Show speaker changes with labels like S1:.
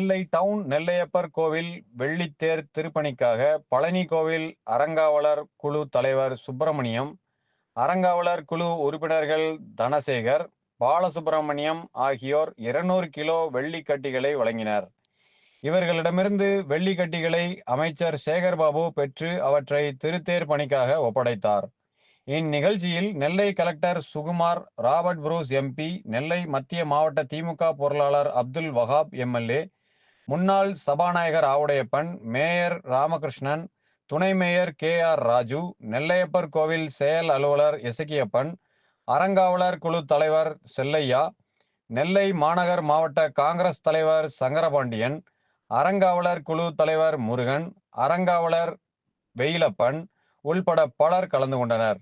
S1: நெல்லை down Nellaiappar கோவில் வெள்ளித்தேர் திருப்பணிக்காக பழனி கோவில் அறங்காவலர் குழு தலைவர் சுப்பிரமணியம், அறங்காவலர் குழு உறுப்பினர்கள் தனசேகர், பாலசுப்பிரமணியம் ஆகியோர் 200 கிலோ வெள்ளிக்கட்டிகளை வழங்கினர். இவர்களிடமிருந்து வெள்ளிக்கட்டிகளை அமைச்சர் சேகர்பாபு பெற்று அவற்றை திருத்தேர் பணிக்காக ஒப்படைத்தார். இந்நிகழ்ச்சியில் Nellai collector Sukumar, Robert Bruce MP, Nellai மத்திய மாவட்ட திமுக பொருளாளர் அப்துல் வஹாப் எம்எல்ஏ, முன்னாள் சபாநாயகர் ஆவுடையப்பன், மேயர் ராமகிருஷ்ணன், துணை மேயர் KR ராஜு, நெல்லையப்பர் கோவில் செயல் அலுவலர் எசக்கியப்பன், அறங்காவலர் குழு தலைவர் செல்லையா, நெல்லை மாநகர் மாவட்ட காங்கிரஸ் தலைவர் சங்கரபாண்டியன், அறங்காவலர் குழு தலைவர் முருகன், அறங்காவலர் வெயிலப்பன் உள்பட பலர் கலந்து கொண்டனர்.